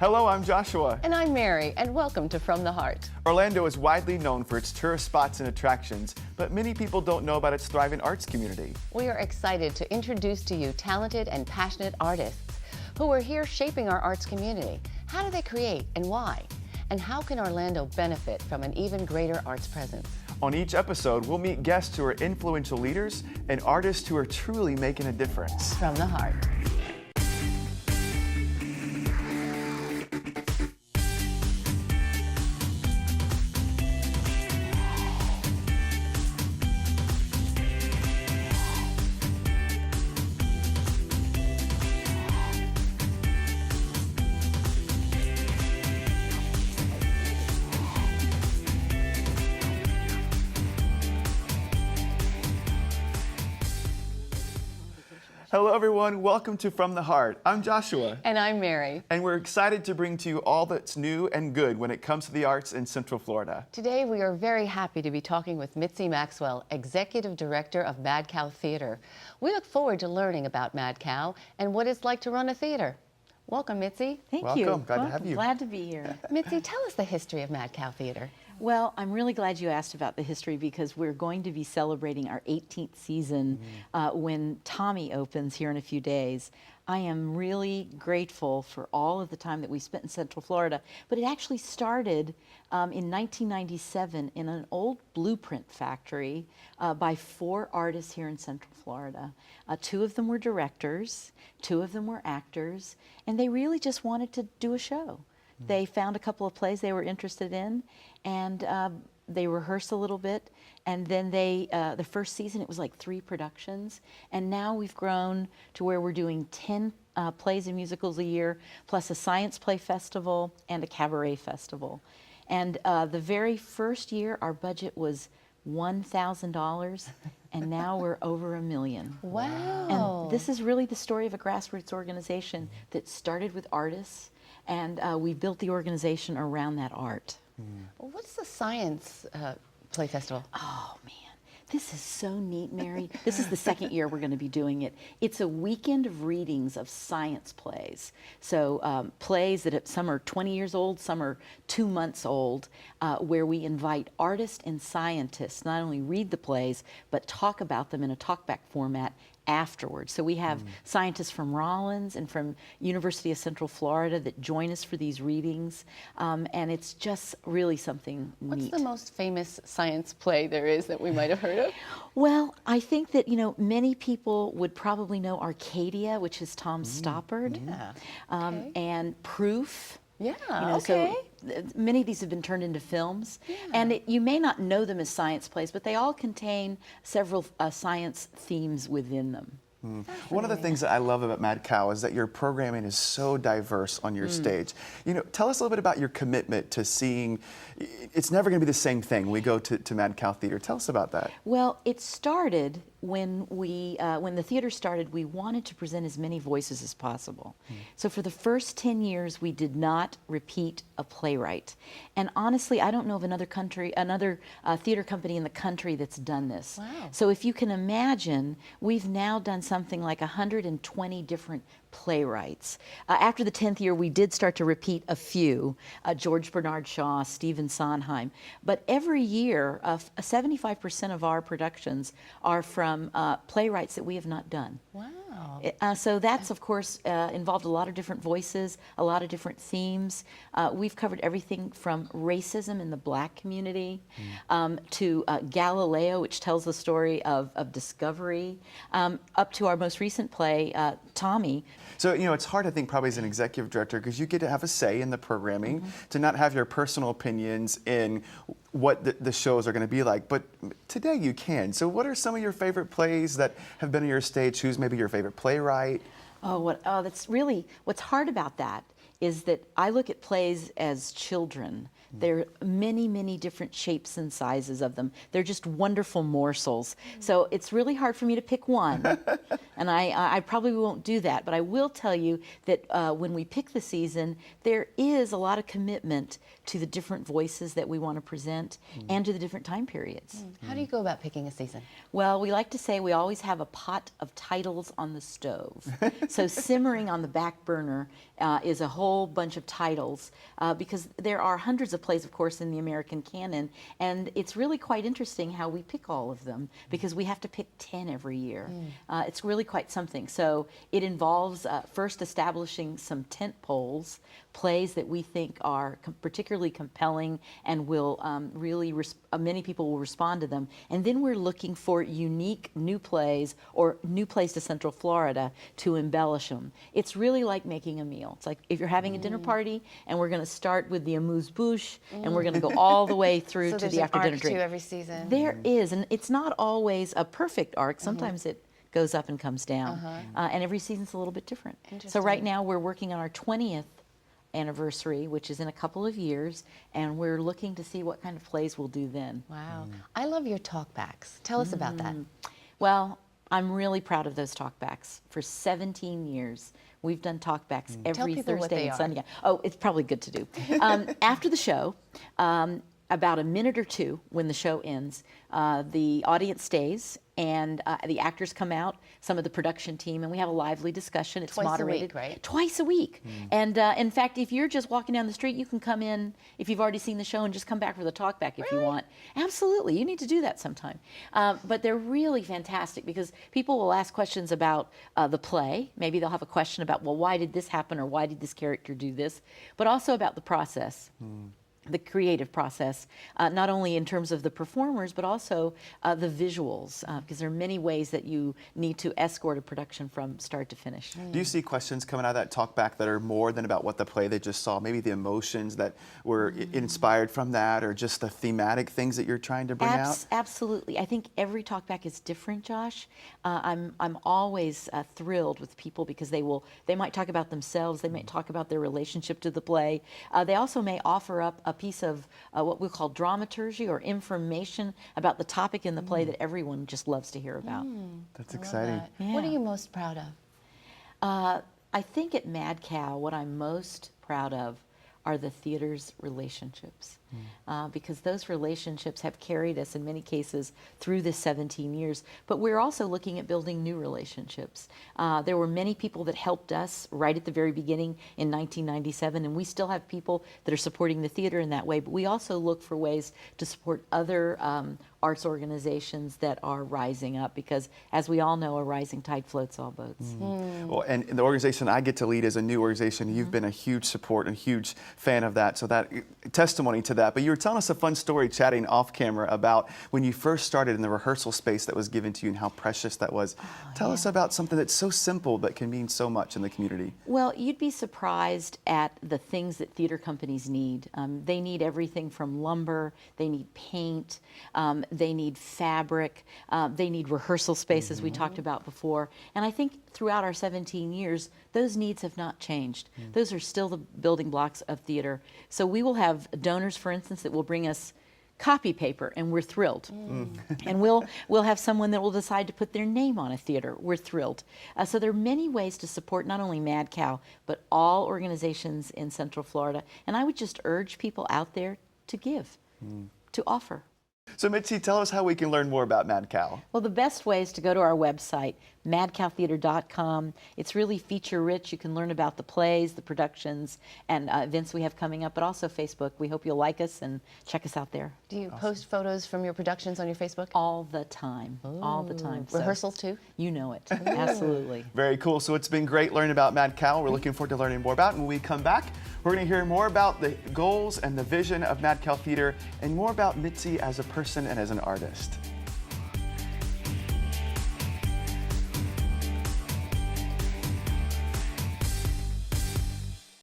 Hello, I'm Joshua. And I'm Mary, and welcome to From the Heart. Orlando is widely known for its tourist spots and attractions, but many people don't know about its thriving arts community. We are excited to introduce to you talented and passionate artists who are here shaping our arts community. How do they create and why? And how can Orlando benefit from an even greater arts presence? On each episode, we'll meet guests who are influential leaders and artists who are truly making a difference. From the Heart. Hello, everyone. Welcome to From the Heart. I'm Joshua. And I'm Mary. And we're excited to bring to you all that's new and good when it comes to the arts in Central Florida. Today, we are very happy to be talking with Mitzi Maxwell, Executive Director of Mad Cow Theater. We look forward to learning about Mad Cow and what it's like to run a theater. Welcome, Mitzi. Thank you. Welcome. Glad to have you. Glad to be here. Mitzi, tell us the history of Mad Cow Theater. Well, I'm really glad you asked about the history because we're going to be celebrating our 18th season when Tommy opens here in a few days. I am really grateful for all of the time that we spent in Central Florida, but it actually started in 1997 in an old blueprint factory by 4 artists here in Central Florida. 2 of them were directors, 2 of them were actors, and they really just wanted to do a show. They found a couple of plays they were interested in, and they rehearsed a little bit, and then the first season it was like 3 productions, and now we've grown to where we're doing 10 plays and musicals a year, plus a science play festival and a cabaret festival. And the very first year our budget was $1,000, and now we're over $1 million. Wow. And this is really the story of a grassroots organization that started with artists, and we built the organization around that art. Well, what's the science play festival? Oh, man. This is so neat, Mary. This is the second year we're going to be doing it. It's a weekend of readings of science plays. So plays that some are 20 years old, some are 2 months old, where we invite artists and scientists not only read the plays, but talk about them in a talkback format afterwards. So we have scientists from Rollins and from University of Central Florida that join us for these readings, and it's just really something neat. What's the most famous science play there is that we might have heard of? Well, I think that, many people would probably know Arcadia, which is Tom Stoppard, Okay. and Proof. Yeah, So many of these have been turned into films, and you may not know them as science plays, but they all contain several science themes within them. One of the things that I love about Mad Cow is that your programming is so diverse on your stage. Tell us a little bit about your commitment to seeing, it's never going to be the same thing. We go to Mad Cow Theater. Tell us about that. Well, it started when the theater started, we wanted to present as many voices as possible. So for the first 10 years, we did not repeat a playwright. And honestly, I don't know of another theater company in the country that's done this. Wow. So if you can imagine, we've now done something like 120 different playwrights. After the 10th year, we did start to repeat a few, George Bernard Shaw, Stephen Sondheim. But every year, 75% of our productions are from playwrights that we have not done. Wow. So that's, of course, involved a lot of different voices, a lot of different themes. We've covered everything from racism in the Black community to Galileo, which tells the story of discovery, up to our most recent play, Tommy. So, it's hard, I think, probably as an executive director, because you get to have a say in the programming, to not have your personal opinions in what the shows are going to be like. But today you can. So what are some of your favorite plays that have been on your stage? Who's maybe your favorite playwright? That's really, what's hard about that is that I look at plays as children. There are many, many different shapes and sizes of them. They're just wonderful morsels. So it's really hard for me to pick one. And I probably won't do that. But I will tell you that when we pick the season, there is a lot of commitment to the different voices that we want to present and to the different time periods. How do you go about picking a season? Well, we like to say we always have a pot of titles on the stove. So simmering on the back burner is a whole whole bunch of titles because there are hundreds of plays, of course, in the American canon, and it's really quite interesting how we pick all of them because we have to pick 10 every year. It's really quite something. So it involves first establishing some tent poles, plays that we think are particularly compelling and will really, many people will respond to them. And then we're looking for unique new plays or new plays to Central Florida to embellish them. It's really like making a meal. It's like if you're having a dinner party and we're going to start with the amuse-bouche and we're going to go all the way through to the after dinner drink. So every season. There is, and it's not always a perfect arc. Sometimes it goes up and comes down, and every season's a little bit different. So right now we're working on our 20th anniversary, which is in a couple of years, and we're looking to see what kind of plays we'll do then. Wow. I love your talkbacks. Tell us about that. Well, I'm really proud of those talkbacks. For 17 years, we've done talkbacks every people what Thursday they and are. Sunday. Oh, it's probably good to do. After the show, about a minute or two when the show ends, the audience stays and the actors come out, some of the production team, and we have a lively discussion. It's Twice a moderated. week, right? Twice a week. And in fact, if you're just walking down the street, you can come in, if you've already seen the show, and just come back for the talkback if you want. Absolutely, you need to do that sometime. But they're really fantastic because people will ask questions about the play. Maybe they'll have a question about, well, why did this happen or why did this character do this? But also about the process. The creative process, not only in terms of the performers, but also the visuals, because there are many ways that you need to escort a production from start to finish. Do you see questions coming out of that talk back that are more than about what the play they just saw, maybe the emotions that were inspired from that, or just the thematic things that you're trying to bring out? Absolutely. I think every talkback is different, Josh. I'm always thrilled with people because they might talk about themselves, they might talk about their relationship to the play. They also may offer up a piece of what we call dramaturgy or information about the topic in the play that everyone just loves to hear about. That's exciting. Yeah. What are you most proud of? I think at Mad Cow, what I'm most proud of are the theater's relationships. Because those relationships have carried us in many cases through this 17 years, but we're also looking at building new relationships. There were many people that helped us right at the very beginning in 1997, and we still have people that are supporting the theater in that way, but we also look for ways to support other arts organizations that are rising up because, as we all know, a rising tide floats all boats. Well, and the organization I get to lead is a new organization. You've been a huge support and huge fan of that, so that testimony to that. But you were telling us a fun story chatting off camera about when you first started in the rehearsal space that was given to you and how precious that was. Tell us about something that's so simple but can mean so much in the community. Well, you'd be surprised at the things that theater companies need. They need everything from lumber, they need paint, they need fabric, they need rehearsal space, as we talked about before. And I think throughout our 17 years, those needs have not changed. Those are still the building blocks of theater. So we will have donors, for instance, that will bring us copy paper, and we're thrilled. And we'll have someone that will decide to put their name on a theater. We're thrilled. So there are many ways to support not only Mad Cow, but all organizations in Central Florida. And I would just urge people out there to give, to offer. So Mitzi, tell us how we can learn more about Mad Cow. Well, the best way is to go to our website, madcowtheater.com. It's really feature rich. You can learn about the plays, the productions, and events we have coming up, but also Facebook. We hope you'll like us and check us out there. Do you post photos from your productions on your Facebook? All the time. All the time. So Rehearsals too? you know it. Absolutely. Very cool. So it's been great learning about Mad Cow. We're looking forward to learning more about it. When we come back, we're going to hear more about the goals and the vision of Mad Cow Theater and more about Mitzi as a person and as an artist.